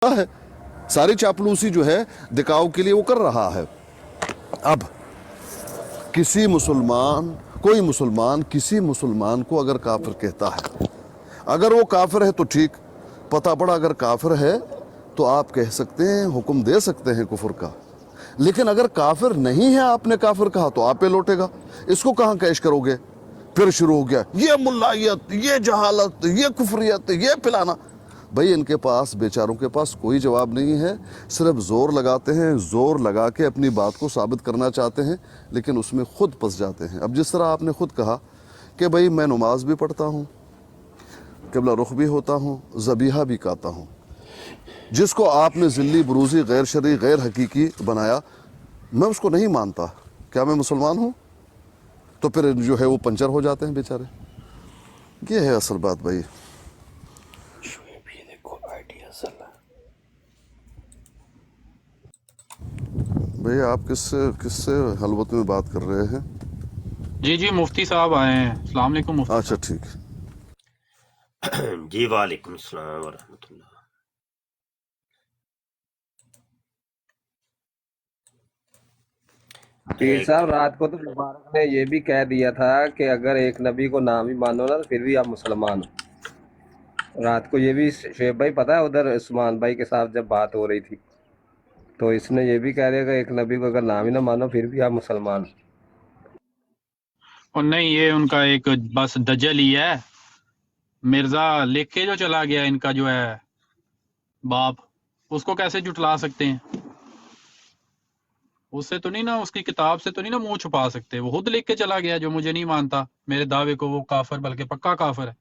है, सारी चापलूसी जो है दिखाव के लिए वो कर रहा है। अब कोई मुसलमान किसी मुसलमान को अगर काफिर कहता है, अगर वो काफिर है तो ठीक, पता पड़ा अगर काफिर है तो आप कह सकते हैं, हुक्म दे सकते हैं कुफर का। लेकिन अगर काफिर नहीं है, आपने काफिर कहा तो आप पे लौटेगा। इसको कहाँ कैश करोगे? फिर शुरू हो गया ये मुल्लायत, ये जहालत, ये कुफरियत, ये पिलाना। भाई इनके पास, बेचारों के पास कोई जवाब नहीं है, सिर्फ जोर लगाते हैं, जोर लगा के अपनी बात को साबित करना चाहते हैं, लेकिन उसमें खुद फंस जाते हैं। अब जिस तरह आपने खुद कहा कि भाई मैं नमाज भी पढ़ता हूँ, क़िबला रुख भी होता हूँ, ज़बीहा भी खाता हूँ, जिसको आपने ज़िल्ली बरूज़ी गैर शरई गैर हकीकी बनाया, मैं उसको नहीं मानता, क्या मैं मुसलमान हूँ? तो फिर जो है वो पंचर हो जाते हैं बेचारे। ये है असल बात भाई। भैया आप किससे हलवत में बात कर रहे हैं? जी मुफ्ती साहब आए हैं। अस्सलाम वालेकुम मुफ्ती अच्छा साहब। ठीक। जी वालेकुम अस्सलाम वरहमतुल्लाह। पीर साहब, रात को तो मुबारक ने ये भी कह दिया था कि अगर एक नबी को ना भी मानो ना तो फिर भी आप मुसलमान हो। रात को ये भी शेब भाई पता है, उधर उस्मान भाई के साथ जब बात हो रही थी तो इसने ये भी कह दिया कि एक नबी को अगर नाम ही ना मानो फिर भी आप मुसलमान हो। और नहीं, ये उनका एक बस दजल ही है। मिर्जा लेके जो चला गया इनका जो है बाप, उसको कैसे जुटला सकते हैं? उससे तो नहीं ना, उसकी किताब से तो नहीं ना मुंह छुपा सकते। वो खुद लेके चला गया, जो मुझे नहीं मानता मेरे दावे को, वो काफिर, बल्कि पक्का काफिर है।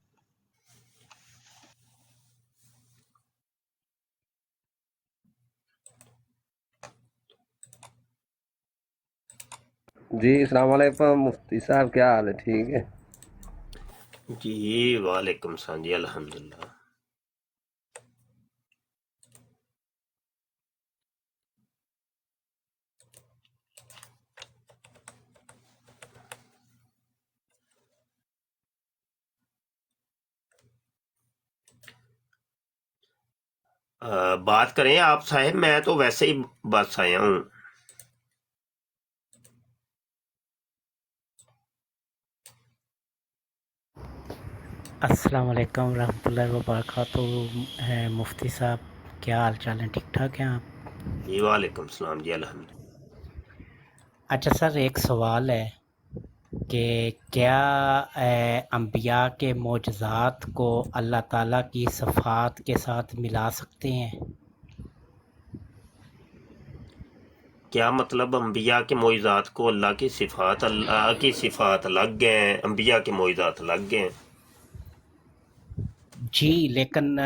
जी अस्सलाम वालेकुम मुफ्ती साहब, क्या हाल है? ठीक है जी वालेकुम सलाम जी, अल्हम्दुलिल्लाह। बात करें आप साहब, मैं तो वैसे ही बस आया हूँ। अस्सलाम वालेकुम रहमतुल्लाहि व बरकातुहू। मुफ्ती साहब, क्या हाल चाल है? ठीक ठाक हैं आप? जी वालेकुम सलाम जी, अल्हम्दुलिल्लाह। अच्छा सर, एक सवाल है कि क्या अंबिया के मोजज़ात को अल्लाह ताला की सिफ़ात के साथ मिला सकते हैं? क्या मतलब अंबिया के मोइज़ात को अल्लाह की सिफात अलग हैं, अंबिया के मोइज़ात अलग हैं? जी, लेकिन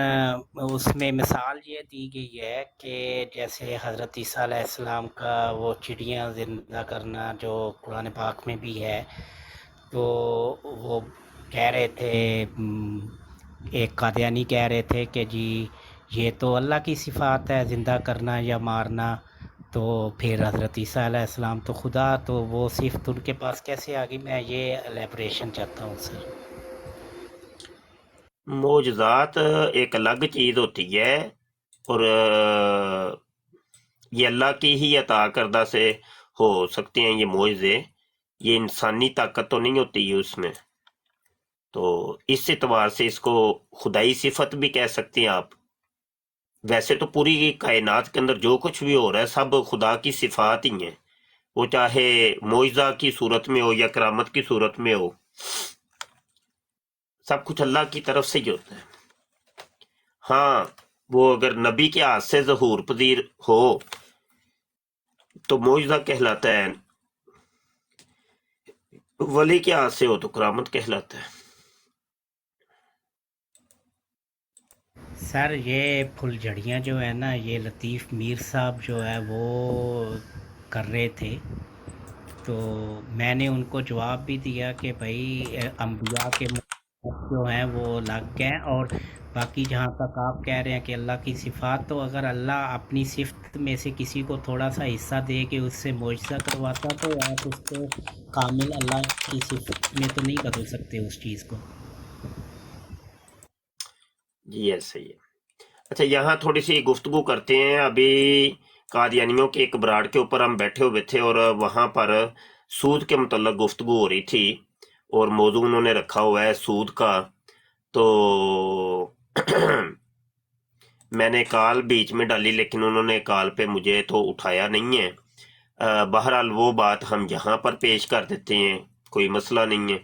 उसमें मिसाल ये दी गई है कि जैसे हज़रत ईसा अलैहिस्सलाम का वो चिड़ियाँ ज़िंदा करना जो कुरान पाक में भी है, तो वो कह रहे थे, एक कादियानी कह रहे थे कि जी ये तो अल्लाह की सिफ़ात है ज़िंदा करना या मारना, तो फिर हज़रत ईसा अलैहिस्सलाम तो खुदा, तो वो सिफ़त उनके पास कैसे आ गई? मैं ये एलैबोरेशन चाहता हूँ सर। मोजज़ात एक अलग चीज़ होती है, और ये अल्लाह की ही अता करदा से हो सकते हैं ये मोइज़े। ये इंसानी ताकत तो नहीं होती है उसमें, तो इस एतबार से इसको खुदाई सिफत भी कह सकते हैं आप। वैसे तो पूरी कायनात के अंदर जो कुछ भी हो रहा है सब खुदा की सिफात ही है, वो चाहे मोइज़ा की सूरत में हो या करामत की सूरत में हो, सब कुछ अल्लाह की तरफ से ही होता है। हाँ, वो अगर नबी के हाथ से ज़हूर पजीर हो तो मोइज़ा कहलाता है, वली के हाथ से हो तो करामत कहलाता है। सर ये फुलझड़ियाँ जो है ना, ये लतीफ़ मीर साहब जो है वो कर रहे थे, तो मैंने उनको जवाब भी दिया कि भाई अंबिया के मुक़द्दस जो हैं वो अलग हैं, और बाकी जहाँ तक आप कह रहे हैं कि अल्लाह की सिफ़ात, तो अगर अल्लाह अपनी सिफ़त में से किसी को थोड़ा सा हिस्सा दे के उससे मुआजिज़ा करवाता, तो आप उसको कामिल अल्लाह की सिफ़त में तो नहीं बदल सकते उस चीज़ को। जी ऐसे ही है। अच्छा, यहाँ थोड़ी सी गुफ्तगू करते हैं। अभी कादियानियों के एक बराड़ के ऊपर हम बैठे हुए थे और वहाँ पर सूद के मतलब गुफ्तगू हो रही थी और मौजू उन्होंने रखा हुआ है सूद का। तो मैंने कॉल बीच में डाली, लेकिन उन्होंने कॉल पे मुझे तो उठाया नहीं है। बहरहाल वो बात हम यहाँ पर पेश कर देते हैं, कोई मसला नहीं है।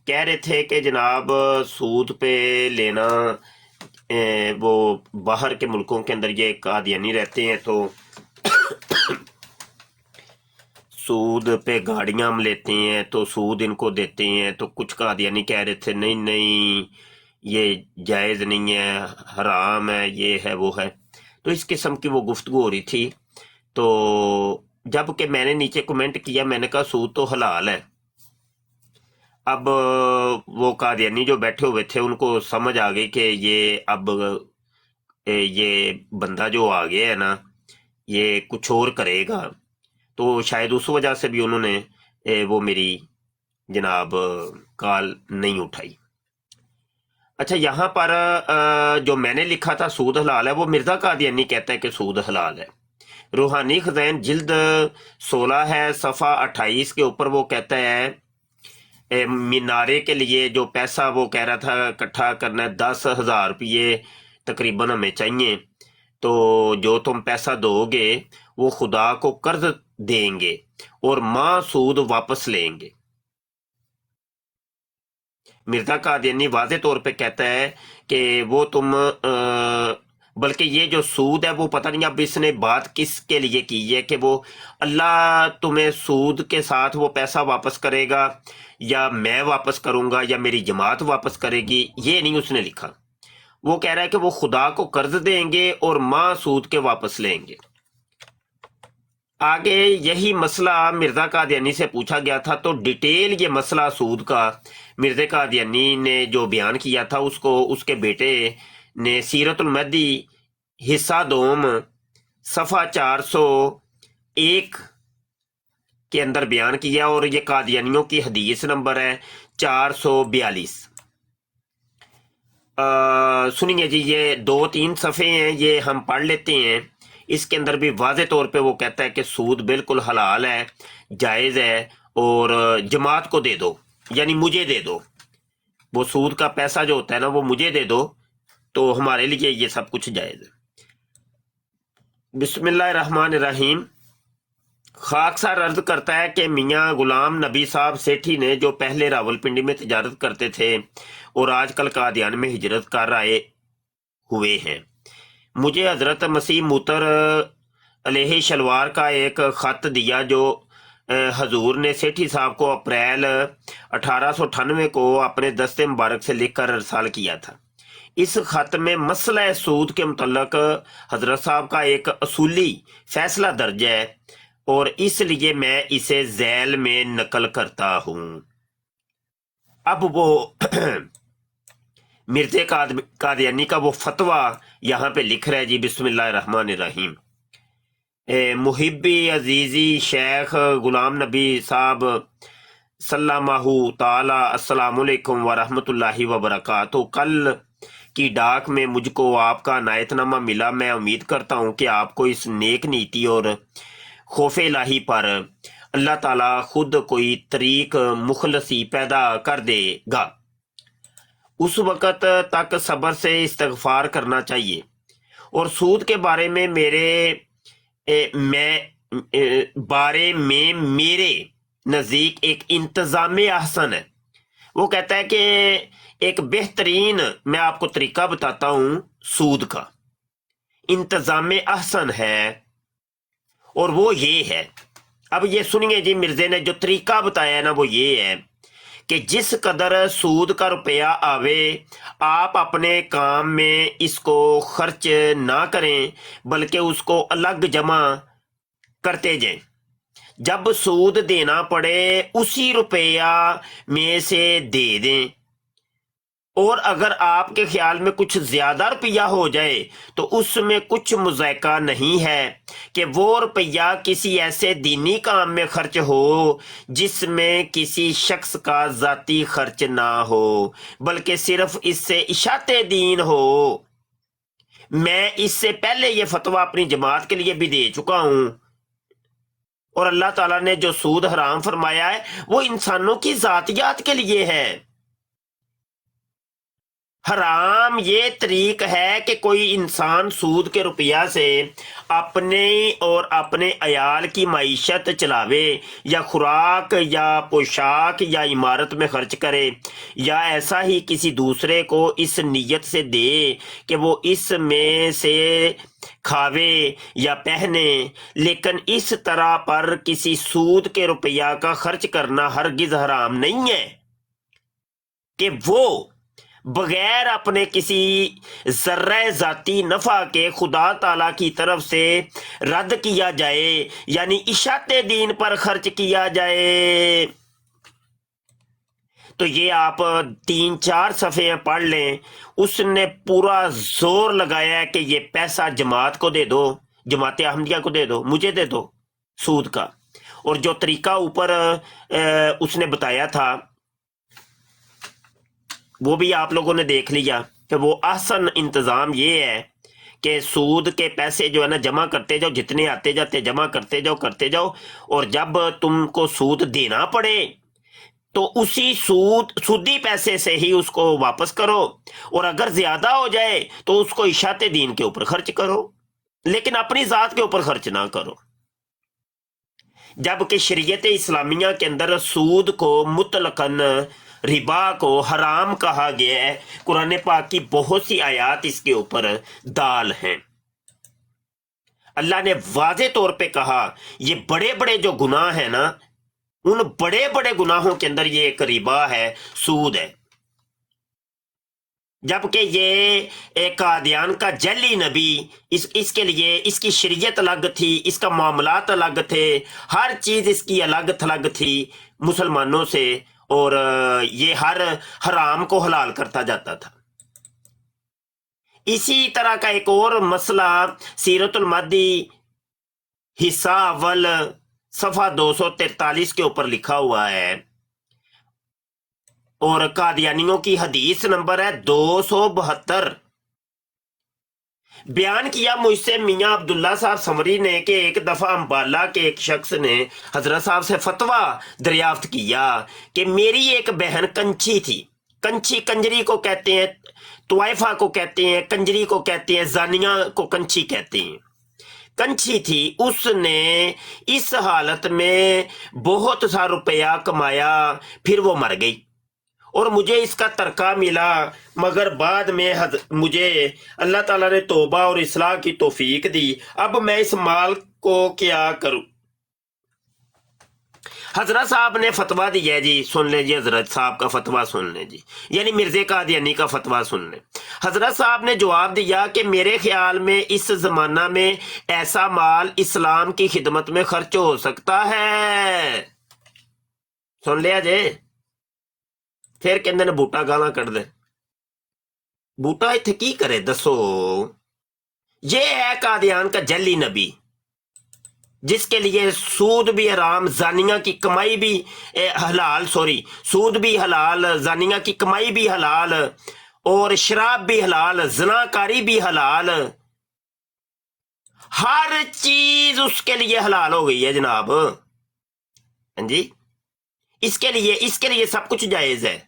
कह रहे थे कि जनाब सूद पे लेना, वो बाहर के मुल्कों के अंदर ये कादियानी रहते हैं तो सूद पे गाड़ियां हम लेते हैं तो सूद इनको देते हैं। तो कुछ कादियानी कह रहे थे नहीं नहीं ये जायज़ नहीं है, हराम है, ये है वो है। तो इस किस्म की वो गुफ्तगू हो रही थी। तो जबकि मैंने नीचे कमेंट किया, मैंने कहा सूद तो हलाल है। अब वो कादियानी जो बैठे हुए थे उनको समझ आ गई कि ये अब ये बंदा जो आ गया है ना, ये कुछ और करेगा। तो शायद उस वजह से भी उन्होंने वो मेरी जनाब कॉल नहीं उठाई। अच्छा, यहाँ पर जो मैंने लिखा था सूद हलाल है, वो मिर्जा कादियानी कहता है कि सूद हलाल है। रूहानी खज़ैन जिल्द 16 है, सफ़ा 28 के ऊपर वो कहता है मीनारे के लिए जो पैसा वो कह रहा था इकट्ठा करना है, 10,000 रुपये तकरीबन हमें चाहिए। तो जो तुम पैसा दोगे वो खुदा को कर्ज देंगे और माँ सूद वापस लेंगे। मिर्जा कादियानी वाज़े तौर पे कहता है कि वो तुम बल्कि ये जो सूद है वो पता नहीं अब इसने बात किसके लिए की है कि वो अल्लाह तुम्हें सूद के साथ वो पैसा वापस करेगा या मैं वापस करूंगा या मेरी जमात वापस करेगी, ये नहीं उसने लिखा। वो कह रहा है कि वो खुदा को कर्ज देंगे और माँ सूद के वापस लेंगे। आगे यही मसला मिर्जा कादियानी से पूछा गया था, तो डिटेल ये मसला सूद का मिर्जा कादियानी ने जो बयान किया था उसको उसके बेटे ने सीरतुल महदी हिस्सा 2 सफ़ा 401 के अंदर बयान किया और ये कादियानियों की हदीस नंबर है 442। सुनिए जी, ये 2-3 सफ़े हैं, ये हम पढ़ लेते हैं। इसके अंदर भी वाज़े तौर पे वो कहता है कि सूद बिल्कुल हलाल है, जायज़ है और जमात को दे दो, यानी मुझे दे दो। वो सूद का पैसा जो होता है ना वो मुझे दे दो, तो हमारे लिए ये सब कुछ जायज़ है। बिस्मिल्लाहिर्रहमानिर्रहीम। खाकसार अर्ज करता है कि मियाँ गुलाम नबी साहब सेठी ने जो पहले रावलपिंडी में तिजारत करते थे और आजकल कादियान में हिजरत कर आए हुए हैं, मुझे हजरत मसीह मुतर अलैहि शलवार का एक ख़त दिया जो हजूर ने सेठी साहब को अप्रैल 1898 को अपने दस्ते मुबारक से लिखकर अरसाल किया था। इस खत में मसला सूद के मुतल्लक हजरत साहब का एक असूली फैसला दर्ज है और इसलिए मैं इसे झैल में नकल करता हूं। अब वो मिर्जे कादियानी का वो फतवा यहाँ पे लिख रहा है जी। बिस्मिल्लाहिर्रहमानिर्रहीम। मुहिब्बी अजीजी शेख गुलाम नबी साहब सल्लल्लाहु ताला अस्सलामु अलैकुम व रहमतुल्लाहि व बरकातहू। कल की डाक में मुझको आपका नायतनामा मिला। मैं उम्मीद करता हूँ कि आपको इस नेक नीति और खौफ इलाही पर अल्लाह ताला खुद कोई तरीक मुखलसी पैदा कर देगा। उस वक़्त तक सब्र से इस्तगफार करना चाहिए और सूद के बारे में मेरे नज़दीक एक इंतज़ाम अहसन है। वो कहता है कि एक बेहतरीन मैं आपको तरीका बताता हूं सूद का, इंतज़ाम अहसन है और वो ये है। अब ये सुनिए जी, मिर्जे ने जो तरीका बताया है ना वो ये है कि जिस कदर सूद का रुपया आवे आप अपने काम में इसको खर्च ना करें बल्कि उसको अलग जमा करते जाएं। जब सूद देना पड़े उसी रुपया में से दे दें और अगर आपके ख्याल में कुछ ज्यादा रुपया हो जाए तो उसमें कुछ मुज़ायका नहीं है कि वो रुपया किसी ऐसे दीनी काम में खर्च हो जिसमें किसी शख्स का जाती खर्च ना हो बल्कि सिर्फ इससे इशाते दीन हो। میں اس سے پہلے یہ فتویٰ اپنی جماعت کے لیے بھی دے چکا ہوں، اور اللہ تعالیٰ نے جو سود حرام فرمایا ہے وہ انسانوں کی ذاتیات کے لیے ہے۔ حرام یہ طریق ہے کہ کوئی انسان سود کے روپیہ سے اپنے اور اپنے عیال کی معیشت چلاوے، یا خوراک یا پوشاک یا عمارت میں خرچ کرے، یا ایسا ہی کسی دوسرے کو اس نیت سے دے کہ وہ اس میں سے کھاوے یا پہنے۔ لیکن اس طرح پر کسی سود کے روپیہ کا خرچ کرنا ہرگز حرام نہیں ہے کہ وہ بغیر اپنے کسی ذرہ ذاتی نفع کے خدا تعالیٰ کی طرف سے رد کیا جائے، یعنی اشاعت دین پر خرچ کیا جائے۔ تو یہ آپ 3-4 صفحے پڑھ لیں، اس نے پورا زور لگایا ہے کہ یہ پیسہ جماعت کو دے دو، جماعت احمدیہ کو دے دو، مجھے دے دو سود کا۔ اور جو طریقہ اوپر اس نے بتایا تھا وہ بھی آپ لوگوں نے دیکھ لیا کہ وہ احسن انتظام یہ ہے کہ سود کے پیسے جو ہے نا جمع کرتے جاؤ، جتنے آتے جاتے جمع کرتے جاؤ، اور جب تم کو سود دینا پڑے تو اسی سودی پیسے سے ہی اس کو واپس کرو، اور اگر زیادہ ہو جائے تو اس کو اشاعت دین کے اوپر خرچ کرو، لیکن اپنی ذات کے اوپر خرچ نہ کرو۔ جبکہ شریعت اسلامیہ کے اندر سود کو مطلقاً ربا کو حرام کہا گیا ہے۔ قرآن پاک کی بہت سی آیات اس کے اوپر دال ہیں۔ اللہ نے واضح طور پہ کہا یہ بڑے بڑے جو گناہ ہیں نا، ان بڑے بڑے گناہوں کے اندر یہ ایک ربا ہے، سود ہے۔ جبکہ یہ ایک قادیان کا جعلی نبی، اس کے لیے اس کی شریعت الگ تھی، اس کا معاملات الگ تھے، ہر چیز اس کی الگ تھلگ تھی مسلمانوں سے، اور یہ ہر حرام کو حلال کرتا جاتا تھا۔ اسی طرح کا ایک اور مسئلہ سیرت المہدی حصہ اول صفحہ 243 کے اوپر لکھا ہوا ہے، اور قادیانیوں کی حدیث نمبر ہے 272۔ بیان کیا مجھ سے میاں عبداللہ صاحب سمری نے کہ ایک دفعہ امبالہ کے ایک شخص نے حضرت صاحب سے فتویٰ دریافت کیا کہ میری ایک بہن کنچی تھی۔ کنچی کنجری کو کہتے ہیں، طوائفہ کو کہتے ہیں، کنجری کو کہتے ہیں، زانیہ کو کنچی کہتے ہیں۔ کنچی تھی، اس نے اس حالت میں بہت سا روپیہ کمایا، پھر وہ مر گئی، اور مجھے اس کا ترکہ ملا، مگر بعد میں مجھے اللہ تعالیٰ نے توبہ اور اصلاح کی توفیق دی۔ اب میں اس مال کو کیا کروں؟ حضرت صاحب نے فتویٰ دیا ہے جی، سن لیں جی، حضرت صاحب کا فتویٰ سن لیں جی، یعنی مرزا قادیانی کا فتویٰ سن لیں۔ حضرت صاحب نے جواب دیا کہ میرے خیال میں اس زمانہ میں ایسا مال اسلام کی خدمت میں خرچ ہو سکتا ہے۔ سن لیا جی؟ پھر کہندے نے بوٹا گالاں کٹ دے، بوٹا اتھے کی کرے دسو؟ یہ ہے قادیان کا جعلی نبی، جس کے لیے سود بھی حرام، زانیہ کی کمائی بھی حلال، سود بھی حلال، زانیہ کی کمائی بھی حلال، اور شراب بھی حلال، زناکاری بھی حلال، ہر چیز اس کے لیے حلال ہو گئی ہے جناب۔ ہاں جی، اس کے لیے سب کچھ جائز ہے۔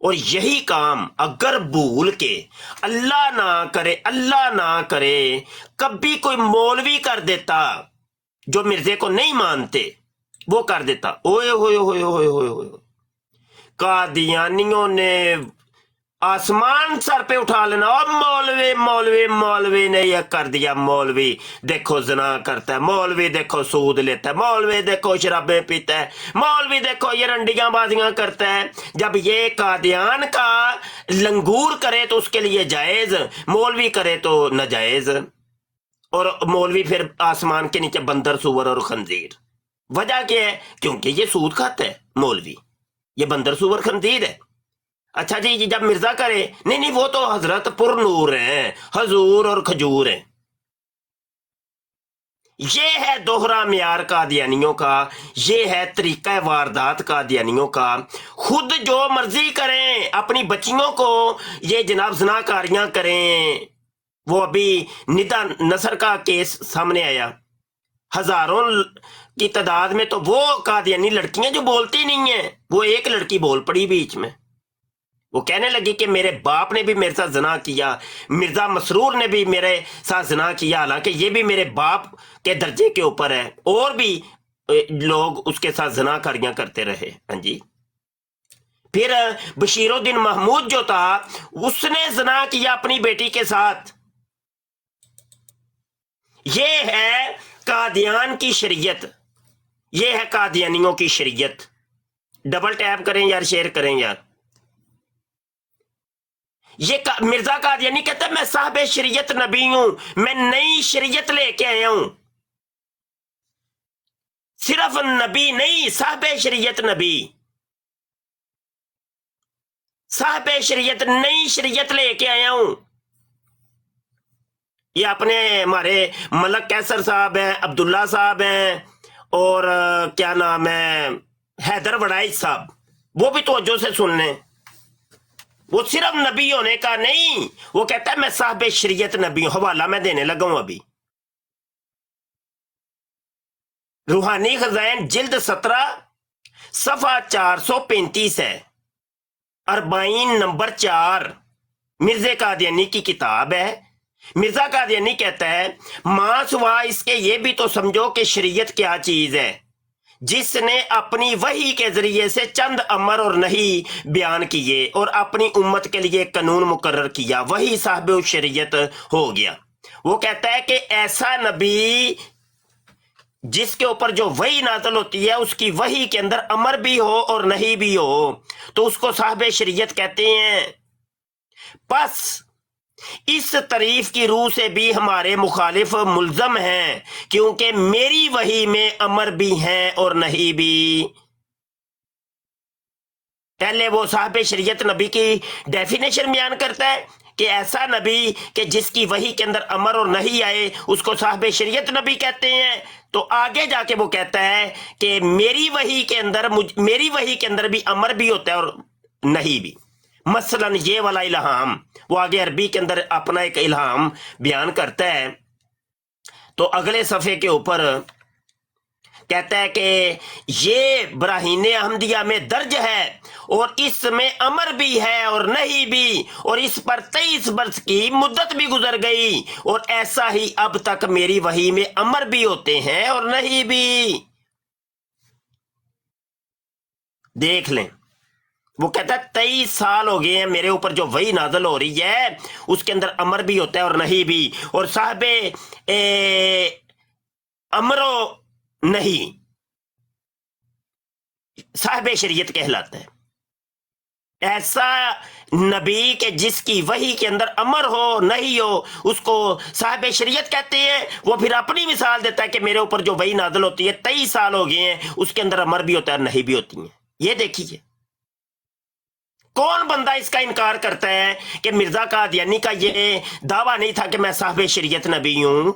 اور یہی کام اگر بھول کے اللہ نہ کرے کبھی کوئی مولوی کر دیتا جو مرزے کو نہیں مانتے، وہ کر دیتا، اوئے ہوئے ہوئے ہوئے ہوئے ہوئے، قادیانیوں نے آسمان سر پہ اٹھا لینا، اور مولوی نے یہ کر دیا، مولوی دیکھو زنا کرتا ہے، مولوی دیکھو سود لیتا ہے، مولوی دیکھو شرابیں پیتا ہے، مولوی دیکھو یہ رنڈیاں بازیاں کرتا ہے۔ جب یہ قادیان کا لنگور کرے تو اس کے لیے جائز، مولوی کرے تو ناجائز، اور مولوی پھر آسمان کے نیچے بندر، سور اور خنزیر۔ وجہ کیا ہے؟ کیونکہ یہ سود کھاتا ہے مولوی، یہ بندر، سور، خنزیر ہے۔ اچھا جی، جب مرزا کرے، نہیں وہ تو حضرت پر نور ہیں، حضور اور کھجور ہیں۔ یہ ہے دوہرا معیار قادیانیوں کا، یہ ہے طریقہ واردات قادیانیوں کا۔ خود جو مرضی کریں، اپنی بچیوں کو یہ جناب زناکاریاں کریں، वो अभी निदा नसर का केस सामने आया, हजारों की तादाद में तो वो कादियानी लड़कियां जो बोलती नहीं है, वो एक लड़की बोल पड़ी बीच में, वो कहने लगी कि मेरे बाप ने भी मेरे साथ जना किया, मिर्जा मसरूर ने भी मेरे साथ जना किया, हालांकि ये भी मेरे बाप के दर्जे के ऊपर है, और भी लोग उसके साथ जनाकारियां करते रहे। हाँ जी। फिर बशीरुद्दीन महमूद जो था उसने जना किया अपनी बेटी के साथ। ये है कादियान की शरीयत, ये है कादियानियों की शरीयत। डबल टैप करें यार, शेयर करें यार। ये मिर्जा कादियानी कहता है मैं साहब शरीयत नबी हूं, मैं नई शरीयत लेके आया हूं। सिर्फ नबी नहीं, साहब शरीयत नबी, साहब शरीयत, नई शरीयत लेके आया हूं। ये अपने हमारे मलक कैसर साहब हैं, अब्दुल्ला साहब हैं, और क्या नाम है, हैदर वड़ाइच साहब, वो भी तवज्जो से सुन लें। वो सिर्फ नबी होने का नहीं, वो कहता है मैं साहब शरीयत नबी हूं। हवाला मैं देने लगा हूं अभी, रूहानी खजाइन जिल्द 17 सफा 435 है, 40 नंबर 4 मिर्जा कादियानी की किताब है। मिर्जा कादियानी कहता है मां सुवा इसके ये भी तो समझो कि शरीयत क्या चीज है, जिसने अपनी वही के जरिए से चंद अमर और नहीं बयान किए और अपनी उम्मत के लिए कानून मुकर्रर किया, वही साहब शरीयत हो गया। वो कहता है कि ऐसा नबी जिसके ऊपर जो वही नाज़िल होती है उसकी वही के अंदर अमर भी हो और नहीं भी हो, तो उसको साहब शरीयत कहते हैं। बस इस तारीफ की रूह से भी हमारे मुखालिफ मुल्जम हैं, क्योंकि मेरी वही में अमर भी हैं और नहीं भी। पहले वो साहब शरीयत नबी की डेफिनेशन बयान करता है कि ऐसा नबी कि जिसकी वही के अंदर अमर और नहीं आए उसको साहब शरीयत नबी कहते हैं। तो आगे जाके वो कहता है कि मेरी वही के अंदर भी अमर भी होता है और नहीं भी। मसलन ये वाला इल्हाम, वो आगे अरबी के अंदर अपना एक इल्हाम बयान करता है। तो अगले सफ़े के ऊपर कहता है कि ये बराहीन अहमदिया में दर्ज है और इसमें अमर भी है और नहीं भी, और इस पर 23 वर्ष की मुद्दत भी गुजर गई, और ऐसा ही अब तक मेरी वही में अमर भी होते हैं और नहीं भी। देख लें, वो कहता है 23 साल हो गए हैं मेरे ऊपर जो वही नाज़िल हो रही है उसके अंदर अमर भी होता है और नहीं भी, और साहबे अमरो नहीं साहब शरीयत कहलाता है। ऐसा नबी के जिसकी वही के अंदर अमर हो नहीं हो उसको साहब शरीयत कहते हैं। वो फिर अपनी मिसाल देता है कि मेरे ऊपर जो वही नाज़िल होती है 23 साल हो गए हैं, उसके अंदर अमर भी होता है और नहीं भी होती है। ये देखिए कौन बंदा इसका इनकार करता है कि मिर्जा कादियानी का ये दावा नहीं था कि मैं साहब शरीयत नबी हूं।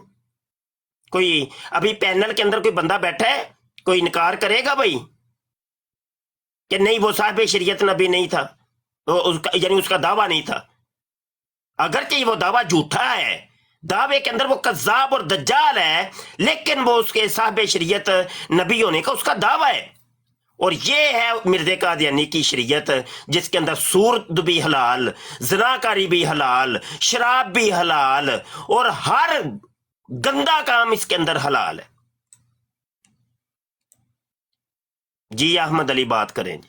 कोई अभी पैनल के अंदर कोई बंदा बैठा है, कोई इनकार करेगा भाई कि नहीं वो साहब शरीयत नबी नहीं था, यानी उसका दावा नहीं था। अगरचे वो दावा झूठा है, दावे के अंदर वो कज़्ज़ाब और दज्जाल है, लेकिन वो उसके साहब शरीयत नबी होने का उसका दावा है। और ये है मिर्जा कादियानी की शरीयत, जिसके अंदर सूरत भी हलाल, ज़नाकारी भी हलाल, शराब भी हलाल, और हर गंदा काम इसके अंदर हलाल है। जी अहमद अली बात करें जी।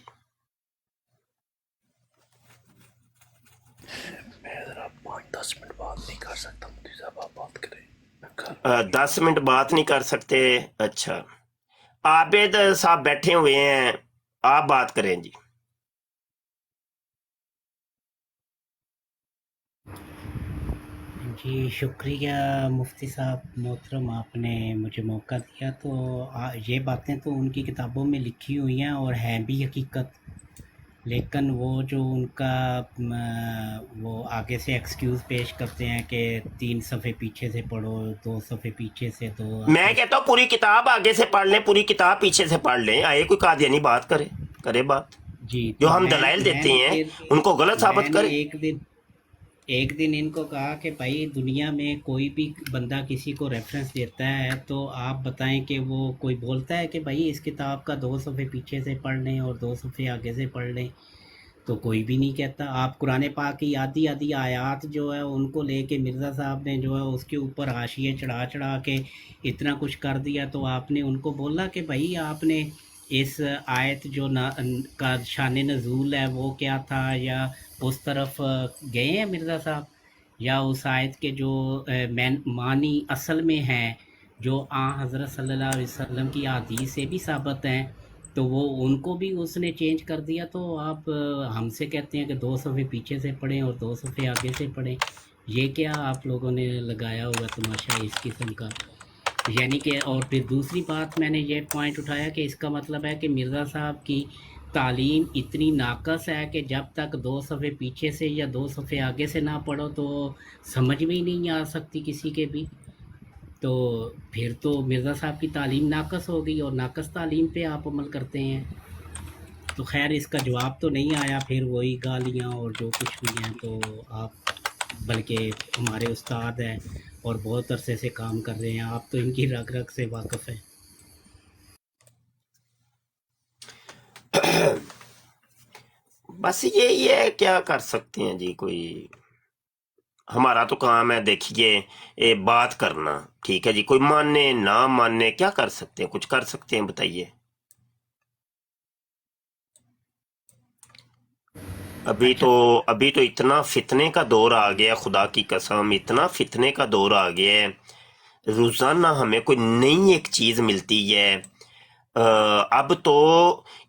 मैं जरा 5-10 मिनट बात नहीं कर सकता, मुफ्ती साहब आप बात करें। 10 मिनट बात नहीं कर सकते? अच्छा, आबिद साहब बैठे हुए हैं, आप बात करें जी। जी शुक्रिया मुफ्ती साहब मोहतरम, आपने मुझे मौका दिया। तो ये बातें तो उनकी किताबों में लिखी हुई हैं और हैं भी हकीकत, लेकिन वो जो उनका वो आगे से एक्सक्यूज़ पेश करते हैं कि 3 सफ़े पीछे से पढ़ो, 2 सफ़े पीछे से, तो मैं कहता हूँ पूरी किताब आगे से पढ़ लें, पूरी किताब पीछे से पढ़ लें, आए कोई कादियानी बात करे बात। जी जो तो हम दलाइल देते हैं उनको गलत साबित मैंने करें। एक दिन इनको कहा कि भाई दुनिया में कोई भी बंदा किसी को रेफरेंस देता है तो आप बताएं कि वो कोई बोलता है कि भाई इस किताब का 2 सफ़े पीछे से पढ़ लें और 2 सफ़े आगे से पढ़ लें, तो कोई भी नहीं कहता। आप कुरान पाक की आधी आधी आयात जो है उनको लेके मिर्ज़ा साहब ने जो है उसके ऊपर हाशिए चढ़ा चढ़ा के इतना कुछ कर दिया, तो आपने उनको बोला कि भाई आपने इस आयत जो ना का शान नज़ूल है वो क्या था, या उस तरफ गए हैं मिर्ज़ा साहब, या उस आयत के जो मानी असल में हैं जो हज़रत सल्लल्लाहु अलैहि वसल्लम की हदीस से भी साबित हैं, तो वो उनको भी उसने चेंज कर दिया। तो आप हमसे कहते हैं कि 2 सफ़े पीछे से पढ़ें और 2 सफ़े आगे से पढ़ें। ये क्या आप लोगों ने लगाया हुआ तमाशा इस किस्म का? यानी कि और फिर दूसरी बात मैंने ये पॉइंट उठाया कि इसका मतलब है कि मिर्ज़ा साहब की तालीम इतनी नाकस है कि जब तक 2 सफ़े पीछे से या 2 सफ़े आगे से ना पढ़ो तो समझ में ही नहीं आ सकती किसी के भी। तो फिर तो मिर्ज़ा साहब की तालीम नाकस हो गई और नाकस तालीम पे आप अमल करते हैं। तो खैर इसका जवाब तो नहीं आया, फिर वही गालियाँ और जो कुछ भी हैं। तो आप बल्कि हमारे उस्ताद हैं और बहुत अरसे से काम कर रहे हैं, आप तो इनकी रग रग से वाकिफ़ हैं। बस यही है, क्या कर सकते हैं जी। कोई हमारा तो काम है, देखिए ये बात करना, ठीक है जी। कोई माने ना माने, क्या कर सकते हैं? कुछ कर सकते हैं? बताइए। अभी अच्छा, तो इतना फितने का दौर आ गया, खुदा की कसम, इतना फितने का दौर आ गया है। रोजाना हमें कोई नई एक चीज मिलती है। अब तो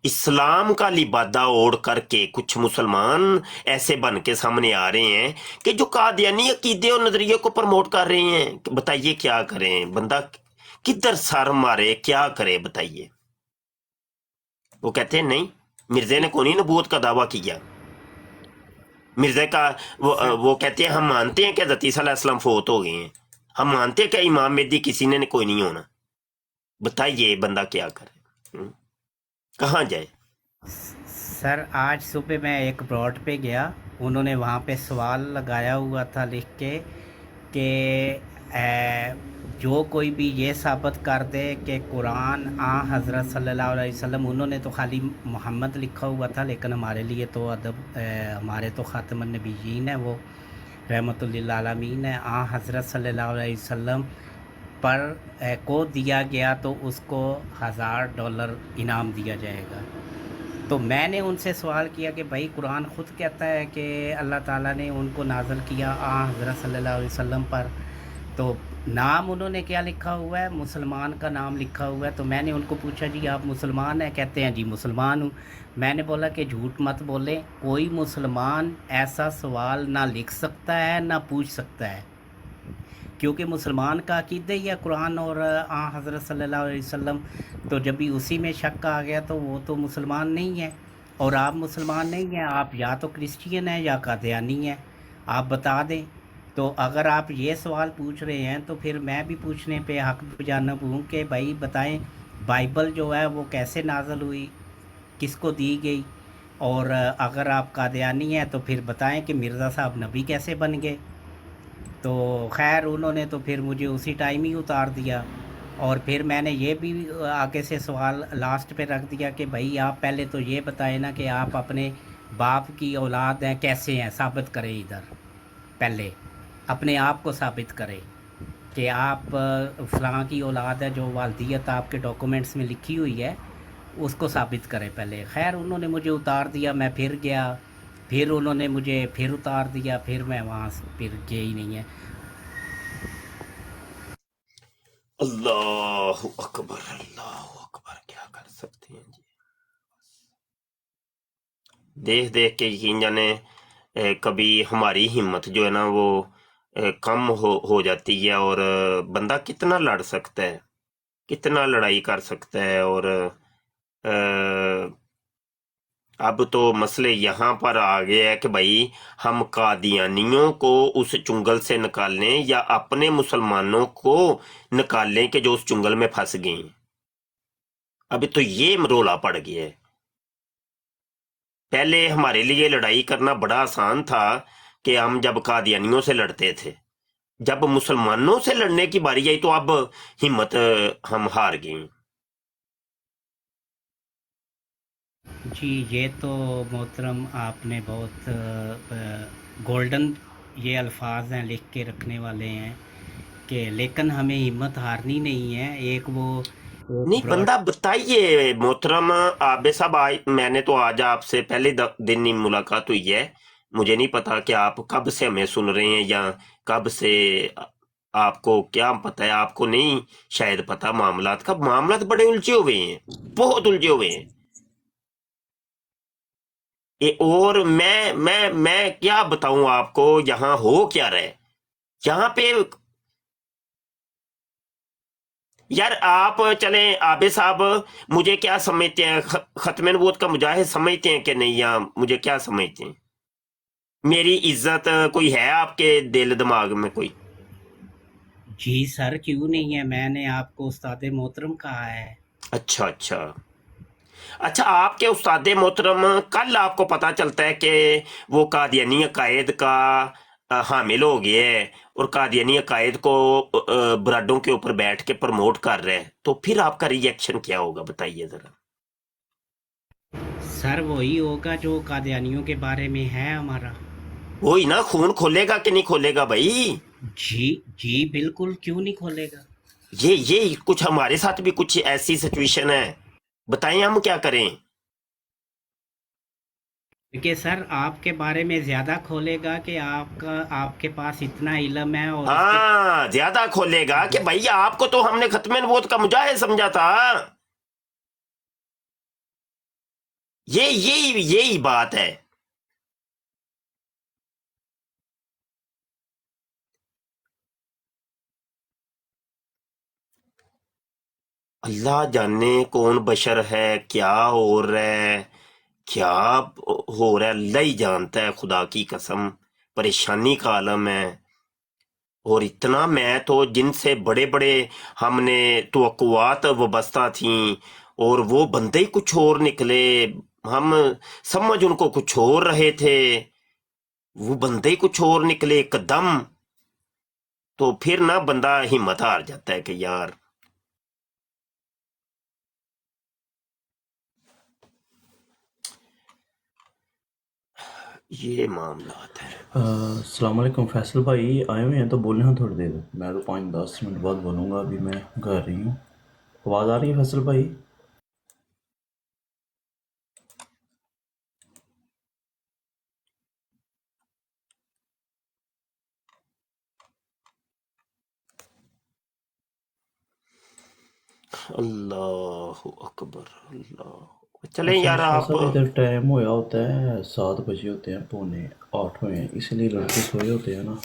इस्लाम का लिबादा ओढ़ करके कुछ मुसलमान ऐसे बन के सामने आ रहे हैं कि जो कादियानी अकीदे और नजरिए को प्रमोट कर रहे हैं। बताइए क्या करें? बंदा किधर सर मारे, क्या करे? बताइए। वो कहते हैं नहीं, मिर्जे ने कौन ही नबूवत का दावा किया। मिर्जा का सर वो कहते हैं हम मानते हैं कि हज़रत ईसा अलैहिस्सलाम फोत हो गए हैं, हम मानते हैं कि इमाम मेहदी किसी ने कोई नहीं होना। बताइए बंदा क्या करे? कहाँ जाए? सर आज सुबह मैं एक ब्रॉड पे गया, उन्होंने वहाँ पे सवाल लगाया हुआ था लिख के कि जो कोई भी ये साबित कर दे कि कुरान हज़रत सल्लल्लाहु अलैहि वसल्लम, उन्होंने तो खाली मोहम्मद लिखा हुआ था, लेकिन हमारे लिए तो अदब हमारे तो ख़ातमुन नबिय्यीन है, वो रहमतुल लिल आलमीन है। हज़रत सल्लल्लाहु अलैहि वसल्लम पर को दिया गया तो उसको $1000 इनाम दिया जाएगा। तो मैंने उनसे सवाल किया कि भाई कुरान ख़ुद कहता है कि अल्लाह ताला ने उनको नाज़िल किया हज़रत सल्लल्लाहु अलैहि वसल्लम पर, तो नाम उन्होंने क्या लिखा हुआ है? मुसलमान का नाम लिखा हुआ है। तो मैंने उनको पूछा जी आप मुसलमान हैं? कहते हैं जी मुसलमान हूँ। मैंने बोला कि झूठ मत बोलें, कोई मुसलमान ऐसा सवाल ना लिख सकता है ना पूछ सकता है, क्योंकि मुसलमान का अक़ीदा ही है कुरान और हज़रत सल्लल्लाहु अलैहि वसल्लम। तो जब भी उसी में शक आ गया तो वो तो मुसलमान नहीं है, और आप मुसलमान नहीं हैं, आप या तो क्रिश्चियन हैं या कादियानी हैं, आप बता दें। तो अगर आप ये सवाल पूछ रहे हैं तो फिर मैं भी पूछने पे हक जानब हूँ कि भाई बताएं बाइबल जो है वो कैसे नाज़िल हुई, किसको दी गई, और अगर आप कादियानी हैं तो फिर बताएं कि मिर्ज़ा साहब नबी कैसे बन गए। तो खैर उन्होंने तो फिर मुझे उसी टाइम ही उतार दिया, और फिर मैंने ये भी आगे से सवाल लास्ट पे रख दिया कि भाई आप पहले तो ये बताएं ना कि आप अपने बाप की औलाद हैं, कैसे हैं, साबित करें। इधर पहले अपने आप को साबित करें कि आप फ़लाँ की औलाद है, जो वालदियत आपके डॉक्यूमेंट्स में लिखी हुई है उसको साबित करें पहले। खैर उन्होंने मुझे उतार दिया, मैं फिर गया, फिर उन्होंने मुझे फिर उतार दिया, फिर मैं वहाँ से फिर गया ही नहीं है। अल्लाह अकबर, अल्लाह अकबर। क्या कर सकते हैं जी? देख देख के यकीन जाने कभी हमारी हिम्मत जो है ना वो कम हो जाती है, और बंदा कितना लड़ सकता है, कितना लड़ाई कर सकता है। और अब तो मसले यहाँ पर आ गए हैं कि भाई हम कादियानियों को उस चुंगल से निकालें या अपने मुसलमानों को निकालें कि जो उस चुंगल में फंस गए हैं। अभी तो ये मरोला पड़ गया है। पहले हमारे लिए लड़ाई करना बड़ा आसान था कि हम जब कादियानियों से लड़ते थे, जब मुसलमानों से लड़ने की बारी आई तो अब हिम्मत हम हार गई। जी, ये तो मोहतरम आपने बहुत गोल्डन ये अल्फाज हैं, लिख के रखने वाले हैं कि लेकिन हमें हिम्मत हारनी नहीं है। एक वो नहीं ब्रॉड बंदा बताइए मोहतरम आबे साहब, आज मैंने तो आज आपसे पहले दिन ही मुलाकात हुई है, मुझे नहीं पता कि आप कब से हमें सुन रहे हैं या कब से आपको क्या पता है, आपको नहीं शायद पता मामलात का। मामलात बड़े उलझे हुए हैं, बहुत उलझे हुए हैं। और मैं क्या बताऊं आपको, यहाँ हो क्या रहा है यहाँ पे। यार आप चलें आबे साहब, मुझे क्या समझते हैं, खत्म नबूवत का मुजाहिद समझते हैं कि नहीं, या मुझे क्या समझते हैं? मेरी इज्जत कोई है आपके दिल दिमाग में कोई? जी सर, क्यों नहीं है, मैंने आपको उस्ताद मोहतरम कहा है। अच्छा अच्छा अच्छा, आपके उस्ताद मोहतरम कल आपको पता चलता है कि वो कादियानी अकायद का हामिल हो गया है और कादियानी अकायद को ब्राडों के ऊपर बैठ के प्रमोट कर रहे हैं, तो फिर आपका रिएक्शन क्या होगा बताइए जरा। सर वही होगा जो कादियानियों के बारे में है हमारा। वही ना, खून खोलेगा कि नहीं खोलेगा भाई? जी जी बिल्कुल, क्यों नहीं खोलेगा। ये कुछ हमारे साथ भी कुछ ऐसी सिचुएशन है, बताएं हम क्या करें? क्योंकि सर आपके बारे में ज्यादा खोलेगा कि आपके पास इतना इल्म है और उसके हाँ ज्यादा खोलेगा कि भैया आपको तो हमने खत्म नबूवत का मुजाहिद समझा था। यही बात है। अल्लाह जाने कौन बशर है, क्या हो रहा है, क्या हो रहा है, अल्लाह ही जानता है, खुदा की कसम परेशानी का आलम है। और इतना मैं तो जिनसे बड़े बड़े हमने तवक्कुआत वाबस्ता थी और वो बंदे ही कुछ और निकले, हम समझ उनको कुछ और रहे थे, वो बंदे ही कुछ और निकले एकदम। तो फिर ना बंदा हिम्मत हार जाता है कि यार ये मामला है। अस्सलाम वालेकुम फैसल भाई, आए हुए हैं तो बोले हैं थोड़ी देर? मैं तो 5-10 मिनट बाद बोलूँगा, अभी मैं घर ही हूँ। आवाज़ आ रही है फैसल भाई? अल्लाह अकबर अल्लाह। चलें अच्छा यार शाह आप, साहब, इधर टाइम होया होता है 7 बजे होते हैं, 7:45 हुए हैं, इसलिए लड़के सोए होते हैं ना।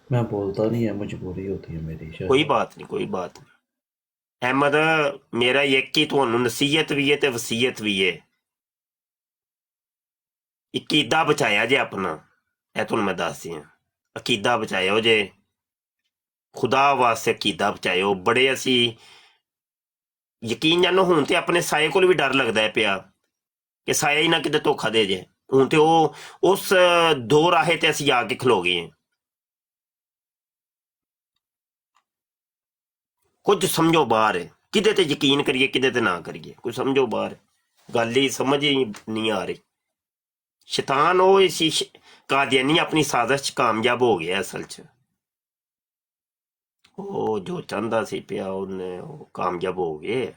मैं बोलता नहीं है, मजबूरी होती है मेरी शाह कोई साहब। बात नहीं कोई बात नहीं अहमद, मेरा एक ही ਤੁਹਾਨੂੰ ਨਸੀਹਤ ਵੀ ਹੈ ਤੇ ਵਸੀਅਤ ਵੀ ਹੈ। ਅਕੀਦਾ ਬਚਾਇਆ ਜੇ ਆਪਣਾ, ਇਹ ਤੁਹਾਨੂੰ ਮੈਂ ਦੱਸ ਦਿਆਂ, ਅਕੀਦਾ ਬਚਾਇਓ ਜੇ, ਖੁਦਾ ਵਾਸਤੇ ਅਕੀਦਾ ਬਚਾਇਓ। ਬੜੇ ਅਸੀਂ ਯਕੀਨ ਜਾਨੋ, ਹੁਣ ਤੇ ਆਪਣੇ ਸਾਏ ਕੋਲ ਵੀ ਡਰ ਲੱਗਦਾ ਹੈ ਪਿਆ ਕਿ ਸਾਇਆ ਹੀ ਨਾ ਕਿਤੇ ਧੋਖਾ ਦੇ ਜੇ। ਹੁਣ ਤੇ ਉਹ ਉਸ ਦੋ ਰਾਹੇ ਤੇ ਅਸੀਂ ਆ ਕੇ ਖਲੋ ਗਏ ਹਾਂ। ਕੁਝ ਸਮਝੋ ਬਾਹਰ ਹੈ, ਕਿਹਦੇ ਤੇ ਯਕੀਨ ਕਰੀਏ ਕਿਹਦੇ ਤੇ ਨਾ ਕਰੀਏ, ਕੁਝ ਸਮਝੋ ਬਾਹਰ, ਗੱਲ ਹੀ ਸਮਝ ਹੀ ਨਹੀਂ ਆ ਰਹੀ। ਸ਼ੈਤਾਨ ਉਹ ਇसी ਕਾਦੀਆਨੀ ਆਪਣੀ ਸਾਜ਼ਿਸ਼ 'ਚ ਕਾਮਯਾਬ ਹੋ ਗਿਆ ਅਸਲ 'ਚ। ਉਹ ਜੋ ਚਾਹੁੰਦਾ ਸੀ ਪਿਆ ਉਹਨੇ ਉਹ ਕਾਮਯਾਬ ਹੋ ਗਏ।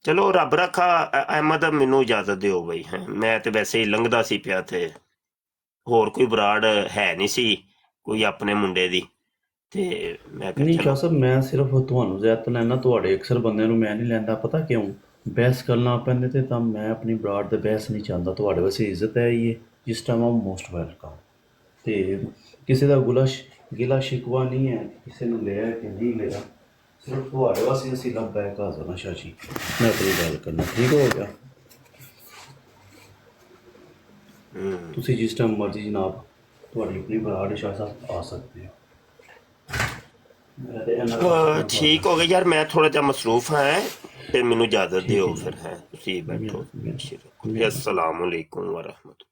ਚਲੋ ਰੱਬ ਰੱਖਾ। ਅਹਿਮਦ ਮੈਨੂੰ ਇਜਾਜ਼ਤ ਦਿਓ ਬਈ, ਹੈ ਮੈਂ ਤੇ ਵੈਸੇ ਹੀ ਲੰਘਦਾ ਸੀ ਪਿਆ ਤੇ ਹੋਰ ਕੋਈ ਬਰਾੜ ਹੈ ਨਹੀਂ ਸੀ ਕੋਈ ਆਪਣੇ ਮੁੰਡੇ ਦੀ, ਤੇ ਮੈਂ ਕਿਹਾ ਨਹੀਂ ਚਲੋ। ਸ਼ਾਹ ਸਾਹਿਬ, ਮੈਂ ਸਿਰਫ ਤੁਹਾਨੂੰ ਜ਼ਿਆਦਾ ਲੈਣਾ, ਤੁਹਾਡੇ ਅਕਸਰ ਬੰਦਿਆਂ ਨੂੰ ਮੈਂ ਨਹੀਂ ਲੈਂਦਾ। ਪਤਾ ਕਿਉਂ? ਬਹਿਸ ਕਰਨਾ ਪੈਂਦੇ ਤੇ ਤਾਂ ਮੈਂ ਆਪਣੀ ਬਰਾੜ ਤੇ ਬਹਿਸ ਨਹੀਂ ਚਾਹੁੰਦਾ। ਤੁਹਾਡੇ ਵਾਸਤੇ ਇੱਜ਼ਤ ਹੈ ਇਹ, ਜਿਸ ਟਾਈਮ ਆਮ ਮੋਸਟ ਵੈਲਕਮ। ਤੇ ਕਿਸੇ ਦਾ ਗਿਲਾ ਸ਼ਿਕਵਾ ਨਹੀਂ ਹੈ ਕਿਸੇ ਨੂੰ ਲਿਆ ਕਿ ਨਹੀਂ ਲਿਆ, ਸਿਰਫ ਤੁਹਾਡੇ ਵਾਸਤੇ ਅਸੀਂ ਲੱਭੈਕ ਹਾਜ਼ਰ ਹਾਂ ਸ਼ਾਹ ਜੀ। ਮੈਂ ਆਪਣੀ ਗੱਲ ਕਰਨਾ, ਠੀਕ ਹੋ ਗਿਆ? ਤੁਸੀਂ ਜਿਸ ਟਾਈਮ ਮਰਜ਼ੀ ਜਨਾਬ ਤੁਹਾਡੀ ਆਪਣੀ ਬਰਾੜ ਸ਼ਾਹ ਸਾਹਿਬ ਆ ਸਕਦੇ ਹੋ। ਮੈਂ ਤੇ ਇਹਨਾਂ ਦਾ ਠੀਕ ਹੋ ਗਿਆ ਯਾਰ, ਮੈਂ ਥੋੜਾ ਜਿਹਾ ਮਸਰੂਫ ਹਾਂ। ਤੇ ਮੈਨੂੰ ਇਜਾਜ਼ਤ ਠੀਕ ਦਿਓ ਹੈ ਜੀ। ਫਿਰ ਹੈ ਤੁਸੀਂ ਬੈਠੋ ਮਿਹਰਬਾਨੀ। ਅਸਲਾਮ ਅਲੈਕੁਮ ਵਰਹਿਮਤੁল্ਲਾਹ।